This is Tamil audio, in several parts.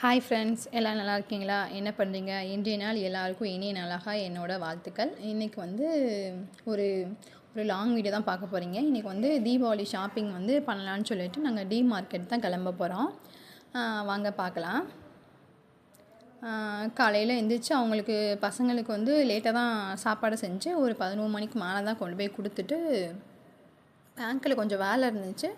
ஹாய் ஃப்ரெண்ட்ஸ், எல்லாம் நல்லா இருக்கீங்களா? என்ன பண்ணுறீங்க? இன்றைய நாள் எல்லாருக்கும் இனிய நாளாக என்னோட வாழ்த்துக்கள். இன்றைக்கி வந்து ஒரு ஒரு லாங் வீடியோ தான் பார்க்க போகிறீங்க. இன்றைக்கி வந்து தீபாவளி ஷாப்பிங் வந்து பண்ணலான்னு சொல்லிட்டு நாங்கள் டி மார்க்கெட் தான் கிளம்ப போகிறோம். வாங்க பார்க்கலாம். காலையில் எழுந்திரிச்சு அவங்களுக்கு பசங்களுக்கு வந்து லேட்டாக தான் சாப்பாடு செஞ்சு ஒரு 11 மணிக்கு மேலே தான் கொண்டு போய் கொடுத்துட்டு பேங்க்கில் கொஞ்சம் வேலை இருந்துச்சு.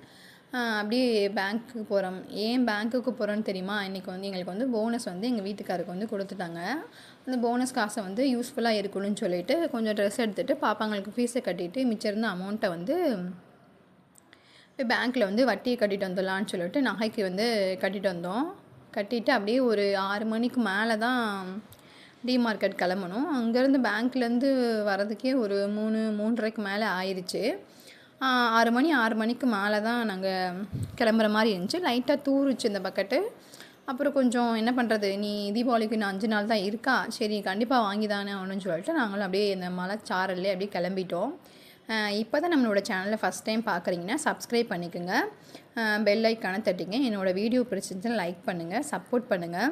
அப்படியே பேங்க்குக்கு போகிறோம். ஏன் பேங்க்குக்கு போகிறோன்னு தெரியுமா? இன்றைக்கி வந்து எங்களுக்கு வந்து போனஸ் வந்து எங்கள் வீட்டுக்காருக்கு வந்து கொடுத்துட்டாங்க. அந்த போனஸ் காசை வந்து யூஸ்ஃபுல்லாக இருக்கணும்னு சொல்லிட்டு கொஞ்சம் ட்ரெஸ் எடுத்துகிட்டு பாப்பாங்களுக்கு ஃபீஸை கட்டிட்டு மிச்சம் இருந்த அமௌண்ட்டை வந்து பேங்க்கில் வந்து வட்டியை கட்டிட்டு வந்துடலான்னு சொல்லிட்டு நகைக்கு வந்து கட்டிட்டு வந்தோம். கட்டிட்டு அப்படியே ஒரு 6 மணிக்கு மேலே தான் டி மார்க்கெட் கிளம்பணும். அங்கேருந்து பேங்க்லேருந்து வரதுக்கே ஒரு 3:30க்கு மேலே ஆயிடுச்சு. 6 மணிக்கு மேலே தான் நாங்கள் கிளம்புற மாதிரி இருந்துச்சு. லைட்டாக தூருச்சு இந்த பக்கெட்டு. அப்புறம் கொஞ்சம் என்ன பண்ணுறது, நீ தீபாவளிக்கு இன்னும் 5 நாள் தான் இருக்கா, சரி கண்டிப்பாக வாங்கி தானே ஆகணும்னு சொல்லிட்டு நாங்களும் அப்படியே இந்த மலைச்சாரல்லே அப்படியே கிளம்பிட்டோம். இப்போ தான் நம்மளோட சேனலில் ஃபஸ்ட் டைம் பார்க்குறீங்கன்னா சப்ஸ்கிரைப் பண்ணிக்கோங்க, பெல் ஐக்கானை தட்டிங்க. என்னோடய வீடியோ பிடிச்சிருந்துச்சுன்னா லைக் பண்ணுங்கள், சப்போர்ட் பண்ணுங்கள்.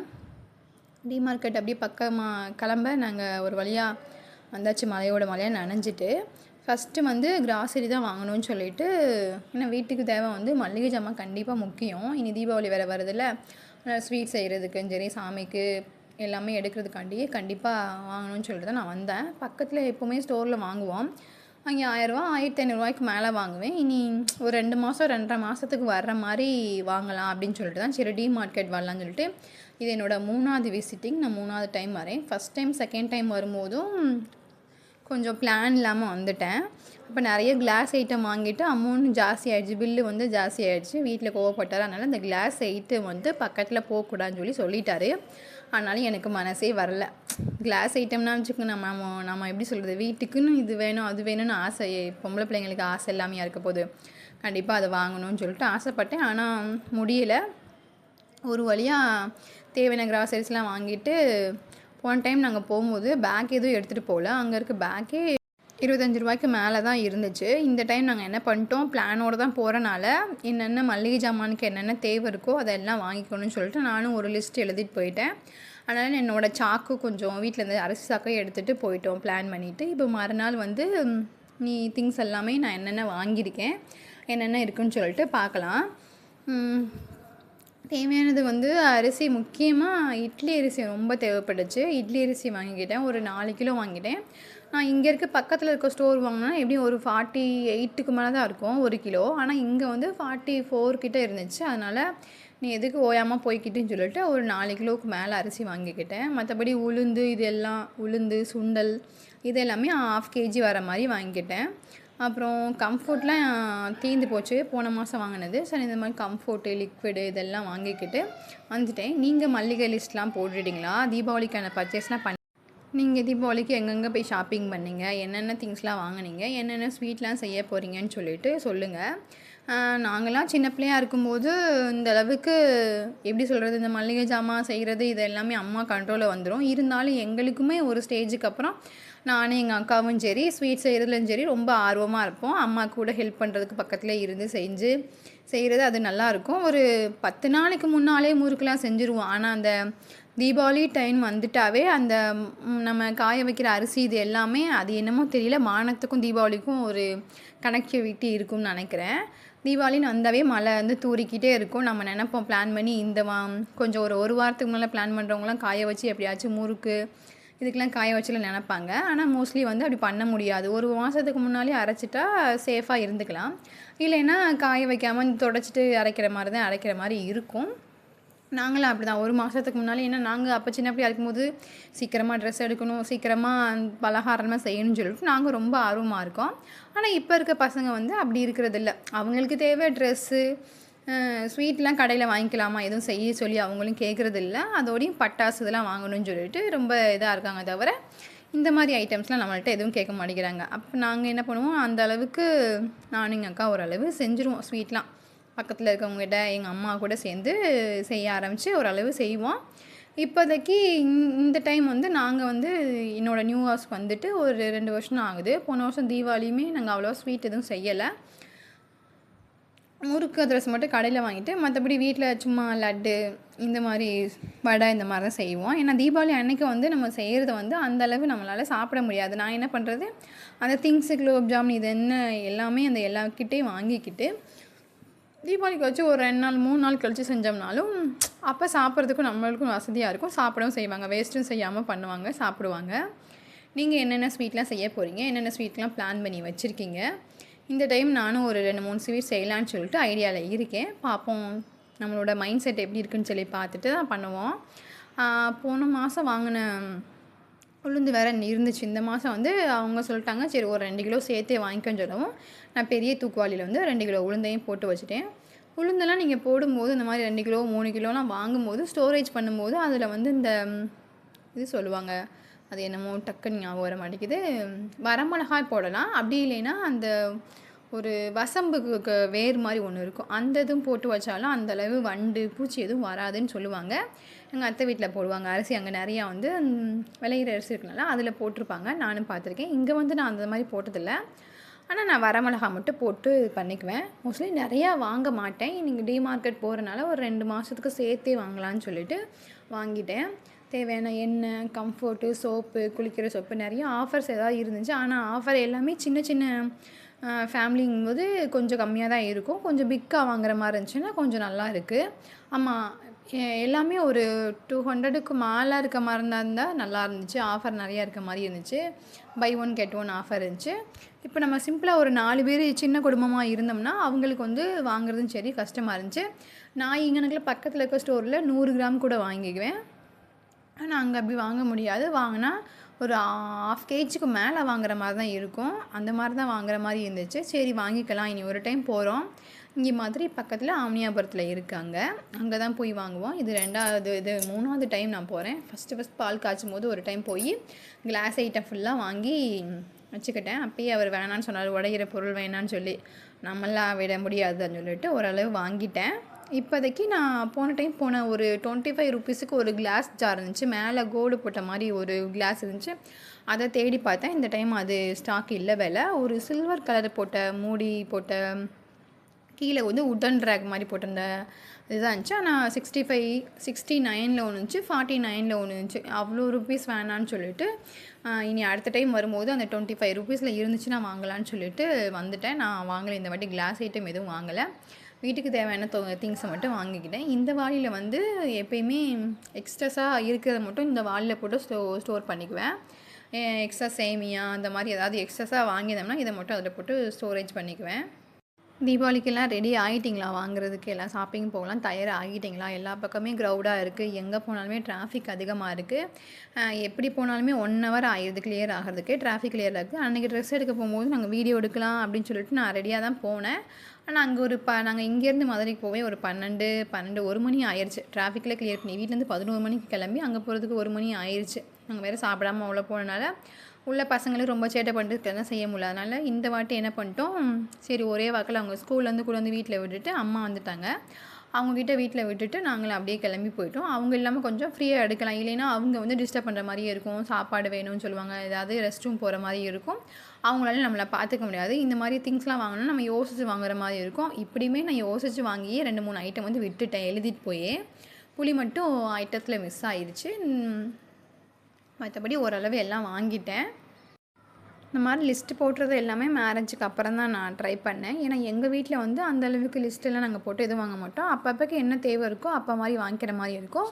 டி மார்க்கெட் அப்படியே பக்கமாக கிளம்ப நாங்கள் ஒரு வழியாக வந்தாச்சு. மலையாக நனைஞ்சிட்டு ஃபஸ்ட்டு வந்து கிராசரி தான் வாங்கணும்னு சொல்லிட்டு, ஏன்னா வீட்டுக்கு தேவை வந்து மளிகை ஜாமான் கண்டிப்பாக முக்கியம். இனி தீபாவளி வேறு வருதில்ல, ஸ்வீட் செய்கிறதுக்கும் சரி சாமிக்கு எல்லாமே எடுக்கிறதுக்காண்டியே கண்டிப்பாக வாங்கணும்னு சொல்லிட்டு தான் நான் வந்தேன். பக்கத்தில் எப்போவுமே ஸ்டோரில் வாங்குவோம். அங்கே 1000 1500 மேலே வாங்குவேன். இனி ஒரு 2 மாதம் 2.5 மாதத்துக்கு வர்ற மாதிரி வாங்கலாம் அப்படின்னு சொல்லிட்டு தான் சரி டி மார்க்கெட் வரலான்னு சொல்லிட்டு, இது என்னோடய 3வது விசிட்டிங். நான் 3வது டைம் வரேன். ஃபஸ்ட் டைம் செகண்ட் டைம் வரும்போதும் கொஞ்சம் பிளான் இல்லாமல் வந்துட்டேன். அப்போ நிறைய கிளாஸ் ஐட்டம் வாங்கிட்டு அமௌண்ட் ஜாஸ்தி ஆகிடுச்சு, பில்லு வந்து ஜாஸ்தி ஆகிடுச்சு. வீட்டில் கோவப்பட்டார். அதனால் இந்த கிளாஸ் ஐட்டம் வந்து பக்கத்தில் போகக்கூடாதுன்னு சொல்லிட்டாரு. அதனால எனக்கு மனசே வரல. கிளாஸ் ஐட்டம்னா வச்சுக்கோங்க, நம்ம எப்படி சொல்கிறது, வீட்டுக்குன்னு இது வேணும் அது வேணும்னு ஆசை, பொம்பளை பிள்ளைங்களுக்கு ஆசை எல்லாமே இருக்க போது கண்டிப்பாக அதை வாங்கணும்னு சொல்லிட்டு ஆசைப்பட்டேன். ஆனால் முடியலை. ஒரு வழியாக தேவையான கிராசரிஸ்லாம் வாங்கிட்டு போன டைம் நாங்கள் போகும்போது பேக் எதுவும் எடுத்துகிட்டு போகல. அங்கே இருக்க பேக்கே 25 மேலே தான் இருந்துச்சு. இந்த டைம் நாங்கள் என்ன பண்ணிட்டோம், பிளானோடு தான் போகிறனால என்னென்ன மளிகை ஜாமானுக்கு என்னென்ன தேவை இருக்கோ அதெல்லாம் வாங்கிக்கணும்னு சொல்லிட்டு நானும் ஒரு லிஸ்ட் எழுதிட்டு போயிட்டேன். அதனால் என்னோடய சாக்கு கொஞ்சம் வீட்டிலேருந்து அரிசி சாக்கையும் எடுத்துகிட்டு போயிட்டோம் பிளான் பண்ணிவிட்டு. இப்போ மறுநாள் வந்து நீ திங்ஸ் எல்லாமே நான் என்னென்ன வாங்கியிருக்கேன் என்னென்ன இருக்குன்னு சொல்லிட்டு பார்க்கலாம். தேவையானது வந்து அரிசி, முக்கியமாக இட்லி அரிசி ரொம்ப தேவைப்பட்டுச்சு. இட்லி அரிசி வாங்கிக்கிட்டேன். ஒரு 4 கிலோ வாங்கிட்டேன். நான் இங்கே இருக்க பக்கத்தில் இருக்க ஸ்டோர் வாங்கினா எப்படியும் ஒரு 48க்கு மேலே தான் இருக்கும் 1 கிலோ. ஆனால் இங்கே வந்து 44 கிட்டே இருந்துச்சு. அதனால் நீ எதுக்கு ஓயாமல் போய்கிட்டுன்னு சொல்லிட்டு ஒரு 4 கிலோவுக்கு மேலே அரிசி வாங்கிக்கிட்டேன். மற்றபடி உளுந்து சுண்டல் இது எல்லாமே 1/2 கேஜி வர மாதிரி வாங்கிக்கிட்டேன். அப்புறம் கம்ஃபோர்ட்லாம் தீர்ந்து போச்சு, போன மாதம் வாங்கினது. சரி இந்த மாதிரி கம்ஃபோர்ட்டு லிக்விடு இதெல்லாம் வாங்கிக்கிட்டு வந்துட்டேன். நீங்கள் மல்லிகை லிஸ்ட்லாம் போட்டுட்டீங்களா? தீபாவளிக்கான பர்ச்சேஸ்லாம் நீங்கள் தீபாவளிக்கு எங்கெங்கே போய் ஷாப்பிங் பண்ணீங்க, என்னென்ன திங்ஸ்லாம் வாங்கினீங்க, என்னென்ன ஸ்வீட்லாம் செய்ய போகிறீங்கன்னு சொல்லிட்டு சொல்லுங்கள். நாங்கள்லாம் சின்ன பிள்ளையாக இருக்கும்போது இந்த அளவுக்கு எப்படி சொல்கிறது, இந்த மளிகை ஜாமான் செய்கிறது இது எல்லாமே அம்மா கண்ட்ரோலில் வந்துடும். இருந்தாலும் எங்களுக்குமே ஒரு ஸ்டேஜுக்கு அப்புறம் நானும் எங்கள் அக்காவும் சரி ஸ்வீட் செய்கிறதுலையும் சரி ரொம்ப ஆர்வமாக இருப்போம். அம்மா கூட ஹெல்ப் பண்ணுறதுக்கு பக்கத்தில் இருந்து செய்கிறது அது நல்லாயிருக்கும். ஒரு 10 நாளைக்கு முன்னாலே முறுக்கெலாம் செஞ்சுருவோம். ஆனால் அந்த தீபாவளி டைம் வந்துட்டாவே அந்த நம்ம காய வைக்கிற அரிசி இது எல்லாமே அது என்னமோ தெரியல, மானத்துக்கும் தீபாவளிக்கும் ஒரு கனெக்டிவிட்டி இருக்கும்னு நினைக்கிறேன். தீபாவளின்னு வந்தாவே மழை வந்து தூரிக்கிட்டே இருக்கும். நம்ம நினைப்போம் பிளான் பண்ணி கொஞ்சம் ஒரு வாரத்துக்கு முன்னால் பிளான் பண்ணுறவங்களாம் காய வச்சு எப்படியாச்சும் முறுக்கு இதுக்கெலாம் காய வச்சுலாம் நினைப்பாங்க. ஆனால் மோஸ்ட்லி வந்து அப்படி பண்ண முடியாது. ஒரு மாதத்துக்கு முன்னாலே அரைச்சிட்டா சேஃபாக இருந்துக்கலாம். இல்லைன்னா காய வைக்காமல் தொடச்சிட்டு அரைக்கிற மாதிரி இருக்கும். நாங்களும் அப்படி தான் ஒரு மாதத்துக்கு முன்னாலே, ஏன்னா நாங்கள் அப்போ சின்ன பிள்ளையா இருக்கும்போது சீக்கிரமாக ட்ரெஸ் எடுக்கணும், சீக்கிரமாக பலகாரமாக செய்யணும்னு சொல்லிட்டு நாங்கள் ரொம்ப ஆர்வமாக இருக்கோம். ஆனால் இப்போ இருக்க பசங்க வந்து அப்படி இருக்கிறதில்ல. அவங்களுக்கு தேவை ட்ரெஸ்ஸு, ஸ்வீட்லாம் கடையில் வாங்கிக்கலாமா எதுவும் செய்ய சொல்லி அவங்களும் கேட்குறதில்ல. அதோடையும் பட்டாசு இதெல்லாம் வாங்கணும்னு சொல்லிட்டு ரொம்ப இதாக இருக்காங்க. தவிர இந்த மாதிரி ஐட்டம்ஸ்லாம் நம்மள்ட்ட எதுவும் கேட்க மாட்டேங்கிறாங்க. அப்போ நாங்கள் என்ன பண்ணுவோம், அந்த அளவுக்கு நானும் எங்கள் அக்கா ஓரளவு செஞ்சுருவோம். ஸ்வீட்லாம் பக்கத்தில் இருக்கவங்ககிட்ட எங்கள் அம்மா கூட சேர்ந்து செய்ய ஆரம்பித்து ஓரளவு செய்வோம். இப்போதைக்கு இந்த டைம் வந்து நாங்கள் வந்து என்னோடய நியூ ஹவுஸ்க்கு வந்துட்டு ஒரு 2 வருஷம் ஆகுது. போன வருஷம் தீபாவளியுமே நாங்கள் அவ்வளோவா ஸ்வீட் எதுவும் செய்யலை. முறுக்கு அதிரசம் மட்டும் கடையில் வாங்கிட்டு மற்றபடி வீட்டில் சும்மா லட்டு இந்த மாதிரி வடை இந்த மாதிரி தான் செய்வோம். ஏன்னா தீபாவளி அன்னைக்கு வந்து நம்ம செய்கிறது வந்து அந்தளவு நம்மளால் சாப்பிட முடியாது. நான் என்ன பண்ணுறது, அந்த திங்ஸு குலோப் ஜாமுன் இது என்ன எல்லாமே அந்த எல்லாக்கிட்டேயும் வாங்கிக்கிட்டு தீபாவளிக்கு வச்சு ஒரு 2 நாள் 3 நாள் கழித்து செஞ்சோம்னாலும் அப்போ சாப்பிட்றதுக்கும் நம்மளுக்கும் வசதியாக இருக்கும். சாப்பிடவும் செய்வாங்க, வேஸ்ட்டும் செய்யாமல் பண்ணுவாங்க, சாப்பிடுவாங்க. நீங்கள் என்னென்ன ஸ்வீட்லாம் செய்ய போகிறீங்க, என்னென்ன ஸ்வீட்லாம் பிளான் பண்ணி வச்சுருக்கீங்க? இந்த டைம் நானும் ஒரு 2-3 ஸ்வீட் செய்யலான்னு சொல்லிட்டு ஐடியாவில் இருக்கேன். பார்ப்போம் நம்மளோட மைண்ட் செட் எப்படி இருக்குன்னு சொல்லி பார்த்துட்டு தான் பண்ணுவோம். போன மாதம் வாங்கின உளுந்து வேறு இருந்துச்சு. இந்த மாதம் வந்து அவங்க சொல்லிட்டாங்க, சரி ஒரு 2 கிலோ சேர்த்தே வாங்கிக்கோன்னு சொல்லவும் நான் பெரிய தூக்குவாளியில் வந்து 2 கிலோ உளுந்தையும் போட்டு வச்சுட்டேன். உளுந்தெல்லாம் நீங்கள் போடும்போது இந்த மாதிரி 2 கிலோ 3 கிலோலாம் வாங்கும்போது ஸ்டோரேஜ் பண்ணும்போது அதில் வந்து இந்த இது சொல்லுவாங்க, அது என்னமோ டக்குன்னு ஞாபகம் வர மாட்டேங்குது. வரமிளகாய் போடலாம், அப்படி இல்லைன்னா அந்த ஒரு வசம்புக்கு வேர் மாதிரி ஒன்று இருக்கும், அந்த இதுவும் போட்டு வச்சாலும் அந்தளவு வண்டு பூச்சி எதுவும் வராதுன்னு சொல்லுவாங்க. எங்கள் அத்தை வீட்டில் போடுவாங்க அரிசி, அங்கே நிறையா வந்து விளையிற அரிசி இருக்குனால அதில் போட்டிருப்பாங்க, நானும் பார்த்துருக்கேன். இங்கே வந்து நான் அந்த மாதிரி போட்டதில்லை. ஆனால் நான் வரமிளகா மட்டும் போட்டு பண்ணிக்குவேன். மோஸ்ட்லி நிறையா வாங்க மாட்டேன். நீங்கள் டிமார்க்கெட் போகிறனால ஒரு 2 மாதத்துக்கு சேர்த்தே வாங்கலான்னு சொல்லிட்டு வாங்கிட்டேன். தேவையான எண்ணெய், கம்ஃபர்ட்டு, சோப்பு, குளிக்கிற சோப்பு, நிறைய ஆஃபர்ஸ் ஏதாவது இருந்துச்சு. ஆனால் ஆஃபர் எல்லாமே சின்ன சின்ன ஃபேமிலிங்கும்போது கொஞ்சம் கம்மியாக தான் இருக்கும். கொஞ்சம் பிக்காக வாங்குற மாதிரி இருந்துச்சுன்னா கொஞ்சம் நல்லா இருக்குது. ஆமாம், எல்லாமே ஒரு 200க்கு மேலே இருக்க மாதிரி இருந்தால் நல்லா இருந்துச்சு. ஆஃபர் நிறையா இருக்க மாதிரி இருந்துச்சு. பை 1 கெட் 1 ஆஃபர் இருந்துச்சு. இப்போ நம்ம சிம்பிளாக ஒரு 4 பேர் சின்ன குடும்பமாக இருந்தோம்னா அவங்களுக்கு வந்து வாங்குறதும் சரி கஷ்டமாக இருந்துச்சு. நான் இங்கனக்குள்ள பக்கத்தில் இருக்க ஸ்டோரில் 100 கிராம் கூட வாங்கிக்குவேன். ஆனால் அங்கே அப்படி வாங்க முடியாது. வாங்கினா ஒரு 1/2 கேஜிக்கு மேலே வாங்குற மாதிரி தான் இருக்கும். அந்த மாதிரி தான் வாங்குற மாதிரி இருந்துச்சு. சரி வாங்கிக்கலாம், இனி ஒரு டைம் போகிறோம். இங்கே மாதிரி பக்கத்தில் ஆம்னியாபுரத்தில் இருக்காங்க, அங்கே தான் போய் வாங்குவோம். இது 3வது டைம் நான் போகிறேன். ஃபஸ்ட்டு பால் காய்ச்சும் போது ஒரு டைம் போய் கிளாஸ் ஐட்டம் ஃபுல்லாக வாங்கி வச்சுக்கிட்டேன். அப்பயே அவர் வேணான்னு சொன்னார், உடையிற பொருள் வேணான்னு சொல்லி. நம்மளாம் விட முடியாதுன்னு சொல்லிட்டு ஓரளவு வாங்கிட்டேன். இப்போதைக்கு நான் போன டைம் போன ஒரு 25 ருப்பீஸுக்கு ஒரு கிளாஸ் ஜார் இருந்துச்சு, மேலே கோல்டு போட்ட மாதிரி ஒரு கிளாஸ் இருந்துச்சு. அதை தேடி பார்த்தேன். இந்த டைம் அது ஸ்டாக் இல்லை. விலை ஒரு சில்வர் கலர் போட்ட மூடி போட்ட கீழே வந்து உட்டன் ட்ராக் மாதிரி போட்டிருந்த இதுதான் இருந்துச்சு. ஆனால் 69ல் ஒன்று இருந்துச்சு, 49ல் ஒன்று இருந்துச்சு. அவ்வளோ ருப்பீஸ் வேணான்னு சொல்லிட்டு இனி அடுத்த டைம் வரும்போது அந்த 25 ருப்பீஸில் இருந்துச்சுன்னா வாங்கலான்னு சொல்லிட்டு வந்துட்டேன். நான் வாங்கலை இந்த வாட்டி, கிளாஸ் ஐட்டம் எதுவும் வாங்கலை. வீட்டுக்கு தேவையான திங்ஸை மட்டும் வாங்கிக்கிட்டேன். இந்த வாளியில் வந்து எப்பயுமே எக்ஸ்ட்ராஸாக இருக்கிறத மட்டும் இந்த வாளியில் போட்டு ஸ்டோர் பண்ணிக்குவேன். எக்ஸ்ட்ரா சேமியா அந்த மாதிரி ஏதாவது எக்ஸ்ட்ராஸாக வாங்கினோம்னா இதை மட்டும் அதில் போட்டு ஸ்டோரேஜ் பண்ணிக்குவேன். தீபாவளிக்கெல்லாம் ரெடி ஆகிட்டிங்களா? வாங்குறதுக்கு எல்லாம் ஷாப்பிங் போகலாம் தயார் ஆகிட்டிங்களா? எல்லா பக்கமே க்ரௌடாக இருக்குது, எங்கே போனாலுமே டிராஃபிக் அதிகமாக இருக்குது. எப்படி போனாலுமே 1 ஹவர் ஆயிடுது கிளியர் ஆகிறதுக்கு. டிராஃபிக் கிளியர் ஆகுது. அன்றைக்கி ட்ரெஸ் எடுக்க போகும்போது நாங்கள் வீடியோ எடுக்கலாம் அப்படின்னு சொல்லிட்டு நான் ரெடியாக தான் போனேன். ஆனால் அங்கே ஒரு நாங்கள் இங்கேருந்து மதுரைக்கு போவே ஒரு 1 மணி ஆயிடுச்சு. டிராஃபிக்கில் கிளியர் பண்ணி வீட்டிலேருந்து 11 மணிக்கு கிளம்பி அங்கே போகிறதுக்கு 1 மணி ஆயிடுச்சு. நாங்கள் வேறு சாப்பிடாமல் அவ்வளோ போனனால உள்ள பசங்களும் ரொம்ப சேட்டை பண்ணிட்டு தான் செய்ய முடியல. அதனால் இந்த வாட்டி என்ன பண்ணிட்டோம், சரி ஒரே வாக்கில் அவங்க ஸ்கூல்லேருந்து கூட வந்து வீட்டில் விட்டுட்டு அம்மா வந்துட்டாங்க. அவங்கக்கிட்ட வீட்டில் விட்டுட்டு நாங்களும் அப்படியே கிளம்பி போயிட்டோம். அவங்க இல்லாமல் கொஞ்சம் ஃப்ரீயாக எடுக்கலாம். இல்லைன்னா அவங்க வந்து டிஸ்டர்ப் பண்ணுற மாதிரியே இருக்கும். சாப்பாடு வேணும்னு சொல்லுவாங்க, ஏதாவது ரெஸ்ட் ரூம் போகிற மாதிரி இருக்கும். அவங்களால நம்மளை பார்த்துக்க முடியாது. இந்த மாதிரி திங்ஸ்லாம் வாங்கினா நம்ம யோசித்து வாங்குற மாதிரி இருக்கும். இப்படியுமே நான் யோசித்து வாங்கியே 2-3 ஐட்டம் வந்து விட்டுட்டேன், எழுதிட்டு போயே. புளி மட்டும் ஐட்டத்தில் மிஸ் ஆயிடுச்சு. மற்றபடி ஓரளவு எல்லாம் வாங்கிட்டேன். இந்த மாதிரி லிஸ்ட்டு போட்டுறது எல்லாமே மேரேஜுக்கு அப்புறம் தான் நான் ட்ரை பண்ணேன். ஏன்னா எங்கள் வீட்டில் வந்து அந்தளவுக்கு லிஸ்ட்டெல்லாம் நாங்கள் போட்டு எதுவும் வாங்க மாட்டோம். அப்பப்போக்கு என்ன தேவை இருக்கோ அப்போ மாதிரி வாங்கிக்கிற மாதிரி இருக்கும்.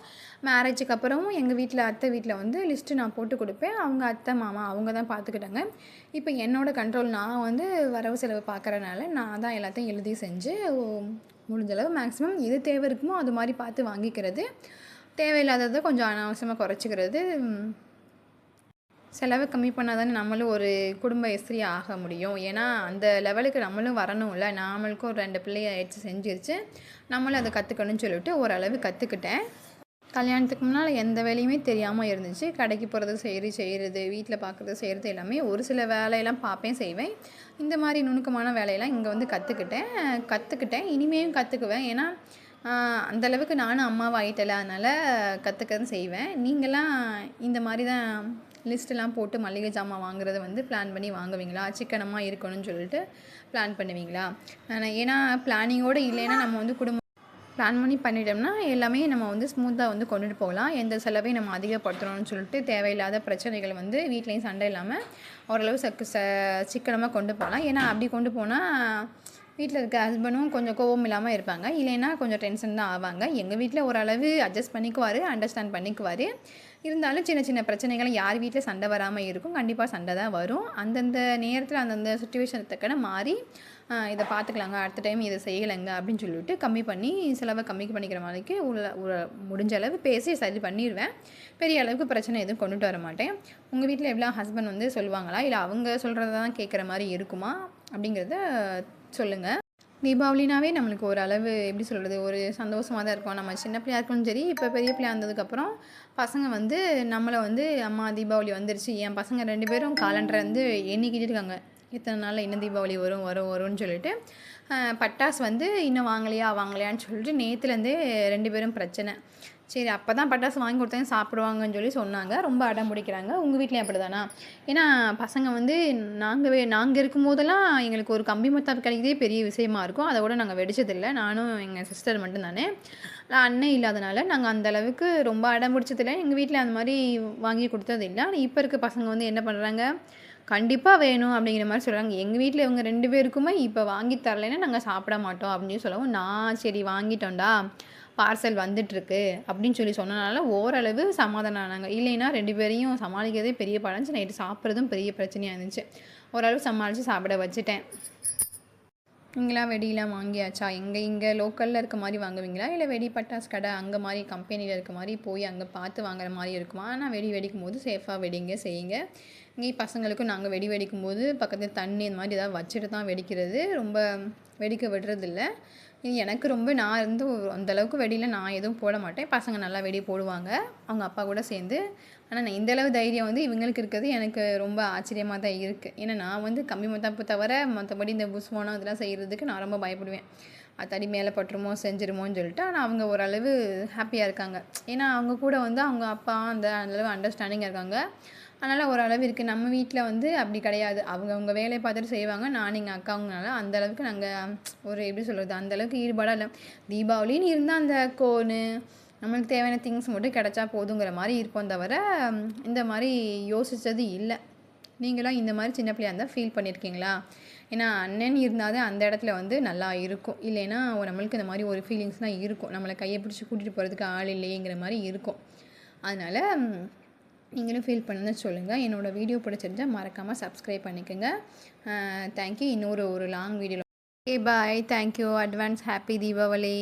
மேரேஜுக்கு அப்புறமும் எங்கள் வீட்டில் அத்தை வீட்டில் வந்து லிஸ்ட்டு நான் போட்டு கொடுப்பேன். அவங்க அத்தை மாமா அவங்க தான் பார்த்துக்கிட்டாங்க. இப்போ என்னோடய கண்ட்ரோல், நான் வந்து வரவு செலவு பார்க்குறனால நான் தான் எல்லாத்தையும் எழுதி செஞ்சு முடிஞ்சளவு மேக்ஸிமம் எது தேவை இருக்குமோ அது மாதிரி பார்த்து வாங்கிக்கிறது, தேவையில்லாததை கொஞ்சம் அனாவசியமாக குறைச்சிக்கிறது. செலவு கம்மி பண்ணால் தானே நம்மளும் ஒரு குடும்ப இஸ்திரி ஆக முடியும். ஏன்னா அந்த லெவலுக்கு நம்மளும் வரணும்ல. நாமளுக்கும் ஒரு 2 பிள்ளைய ஆயிடுச்சு செஞ்சிருச்சு, நம்மளும் அதை கற்றுக்கணும்னு சொல்லிட்டு ஓரளவு கற்றுக்கிட்டேன். கல்யாணத்துக்கு முன்னால் எந்த வேலையுமே தெரியாமல் இருந்துச்சு. கடைக்கு போகிறது செய்கிறது, வீட்டில் பார்க்குறது செய்கிறது எல்லாமே ஒரு சில வேலையெல்லாம் பார்ப்பேன் செய்வேன். இந்த மாதிரி நுணுக்கமான வேலையெல்லாம் இங்கே வந்து கற்றுக்கிட்டேன். இனிமேலும் கற்றுக்குவேன். ஏன்னா அந்தளவுக்கு நானும் அம்மாவை ஆகிட்டல, அதனால் கற்றுக்கன்னு செய்வேன். நீங்களாம் இந்த மாதிரி தான் லிஸ்ட்டெல்லாம் போட்டு மளிகை ஜாமான் வாங்குறத வந்து பிளான் பண்ணி வாங்குவீங்களா? சிக்கனமாக இருக்கணும்னு சொல்லிட்டு பிளான் பண்ணுவீங்களா? ஏன்னா பிளானிங்கோடு இல்லைன்னா நம்ம வந்து பிளான் பண்ணி பண்ணிட்டோம்னா எல்லாமே நம்ம வந்து ஸ்மூத்தாக வந்து கொண்டுட்டு போகலாம். எந்த செலவையும் நம்ம அதிகப்படுத்தணும்னு சொல்லிட்டு தேவையில்லாத பிரச்சனைகள் வந்து வீட்லேயும் சண்டை இல்லாமல் ஓரளவு சிக்கனமாக கொண்டு போகலாம். ஏன்னா அப்படி கொண்டு போனால் வீட்டில் இருக்க ஹஸ்பண்டும் கொஞ்சம் கோவம் இல்லாமல் இருப்பாங்க. இல்லைன்னா கொஞ்சம் டென்ஷன் தான் ஆவாங்க. எங்கள் வீட்டில் ஓரளவு அட்ஜஸ்ட் பண்ணிக்குவார், அண்டர்ஸ்டாண்ட் பண்ணிக்குவார். இருந்தாலும் சின்ன சின்ன பிரச்சனைகள் யார் வீட்டில் சண்டை வராமல் இருக்கும். கண்டிப்பாக சண்டை தான் வரும். அந்தந்த நேரத்தில் அந்தந்த சுச்சுவேஷனுக்கு தக்கன மாறி இதை பார்த்துக்கலாங்க, அடுத்த டைம் இதை செய்யலைங்க அப்படின்னு சொல்லிவிட்டு கம்மி பண்ணி செலவை கம்மி பண்ணிக்கிற மாதிரிக்கு முடிஞ்ச அளவு பேசி சரி பண்ணிடுவேன். பெரிய அளவுக்கு பிரச்சனை எதுவும் கொண்டுட்டு வர மாட்டேன். உங்கள் வீட்டில் எவ்வளோ ஹஸ்பண்ட் வந்து சொல்லுவாங்களா, இல்லை அவங்க சொல்கிறத தான் கேட்குற மாதிரி இருக்குமா அப்படிங்கிறத சொல்லுங்கள். தீபாவளினாவே நம்மளுக்கு ஒரு அளவு எப்படி சொல்கிறது, ஒரு சந்தோஷமாக தான் இருக்கும். நம்ம சின்ன பிள்ளையாக இருக்கணும் சரி, இப்போ பெரிய பிள்ளையாக இருந்ததுக்கப்புறம் பசங்க வந்து நம்மளை வந்து அம்மா தீபாவளி வந்துருச்சு, என் பசங்க 2 பேரும் காலண்டரை வந்து எண்ணிக்கிட்டு இருக்காங்க, இத்தனை நாளில் இன்னும் தீபாவளி வரும்னு சொல்லிட்டு. பட்டாசு வந்து இன்னும் வாங்கலையான்னு சொல்லிட்டு நேற்றுலேருந்தே 2 பேரும் பிரச்சனை. சரி அப்போ தான் பட்டாசு வாங்கி கொடுத்தாங்க சாப்பிடுவாங்கன்னு சொல்லி சொன்னாங்க. ரொம்ப அடம் பிடிக்கிறாங்க. உங்கள் வீட்லேயும் அப்படி தானா? ஏன்னா பசங்க வந்து நாங்கள் இருக்கும்போதெல்லாம் எங்களுக்கு ஒரு கம்பி மத்தாப்பு கிடைக்கிறதே பெரிய விஷயமா இருக்கும். அதை கூட நாங்கள் வெடிச்சதில்லை. நானும் எங்கள் சிஸ்டர் மட்டும்தானே. அண்ணன் இல்லாதனால நாங்கள் அந்தளவுக்கு ரொம்ப அடம் பிடிச்சதில்லை. எங்கள் வீட்டில் அந்த மாதிரி வாங்கி கொடுத்ததில்லை. ஆனால் இப்போ இருக்க பசங்க வந்து என்ன பண்ணுறாங்க, கண்டிப்பாக வேணும் அப்படிங்கிற மாதிரி சொல்கிறாங்க. எங்கள் வீட்டில் இவங்க 2 பேருக்குமே இப்போ வாங்கி தரலைன்னா நாங்கள் சாப்பிட மாட்டோம் அப்படின்னு சொல்லவும், நான் சரி வாங்கிட்டோம்டா, பார்சல் வந்துட்டுருக்கு அப்படின்னு சொன்னனால ஓரளவு சமாதானம் ஆனாங்க. இல்லைன்னா 2 பேரையும் சமாளிக்கிறதே பெரிய பழஞ்சு. நைட்டு சாப்பிட்றதும் பெரிய பிரச்சனையாக இருந்துச்சு. ஓரளவு சமாளித்து சாப்பிட வச்சுட்டேன். நீங்களாம் வெடியெலாம் வாங்கியாச்சா? இங்கே லோக்கலில் இருக்க மாதிரி வாங்குவீங்களா, இல்லை வெடி பட்டாசு கடை அங்கே மாதிரி கம்பெனியில் இருக்க மாதிரி போய் அங்கே பார்த்து வாங்குற மாதிரி இருக்குமா? ஆனால் வெடிக்கும் போது சேஃபாக வெடிங்க செய்யுங்க. இங்கே பசங்களுக்கும் நாங்கள் வெடிக்கும் போது பக்கத்தில் தண்ணி இந்த மாதிரி ஏதாவது வச்சுட்டு தான் வெடிக்கிறது. ரொம்ப வெடிக்க விடுறதில்ல. இது எனக்கு ரொம்ப நான் இருந்து அந்தளவுக்கு வெடியில் நான் எதுவும் போட மாட்டேன். பசங்க நல்லா வெடி போடுவாங்க அவங்க அப்பா கூட சேர்ந்து. ஆனால் நான் இந்தளவு தைரியம் வந்து இவங்களுக்கு இருக்கிறது எனக்கு ரொம்ப ஆச்சரியமாக தான் இருக்குது. ஏன்னா நான் வந்து கம்பி மத்தாப்பு தவிர மற்றபடி இந்த புஸ்வானம் இதெல்லாம் செய்கிறதுக்கு நான் ரொம்ப பயப்படுவேன். தடி மேலே பட்டுருமோ செஞ்சிருமோன்னு சொல்லிட்டு. ஆனால் அவங்க ஓரளவு ஹாப்பியாக இருக்காங்க. ஏன்னா அவங்க கூட வந்து அவங்க அப்பா அந்தளவு அண்டர்ஸ்டாண்டிங்காக இருக்காங்க. அதனால் ஓரளவு இருக்குது. நம்ம வீட்டில் வந்து அப்படி கிடையாது. அவங்க வேலையை பார்த்துட்டு செய்வாங்க. நான் எங்கள் அக்காவங்கனால அந்தளவுக்கு நாங்கள் ஒரு எப்படி சொல்கிறது, அந்தளவுக்கு ஈடுபாடாக இல்லை. தீபாவளின்னு இருந்தால் அந்த கோனு நம்மளுக்கு தேவையான திங்ஸ் மட்டும் கிடச்சா போதுங்கிற மாதிரி இருப்போம் தவிர இந்த மாதிரி யோசித்தது இல்லை. நீங்களாம் இந்த மாதிரி சின்ன பிள்ளையாக இருந்தால் ஃபீல் பண்ணியிருக்கீங்களா? ஏன்னா அண்ணன் இருந்தால் தான் அந்த இடத்துல வந்து நல்லா இருக்கும். இல்லைன்னா நம்மளுக்கு இந்த மாதிரி ஒரு ஃபீலிங்ஸ்லாம் இருக்கும். நம்மளை கையை பிடிச்சி கூட்டிகிட்டு போகிறதுக்கு ஆள் இல்லையேங்கிற மாதிரி இருக்கும். அதனால் நீங்களும் ஃபீல் பண்ணுன்னு சொல்லுங்கள். என்னோடய வீடியோ பிடிச்சிருந்தால் மறக்காமல் சப்ஸ்கிரைப் பண்ணிக்கோங்க. தேங்க்யூ. இன்னொரு லாங் வீடியோவில். Okay bye. Thank you. Advance happy Deepavali.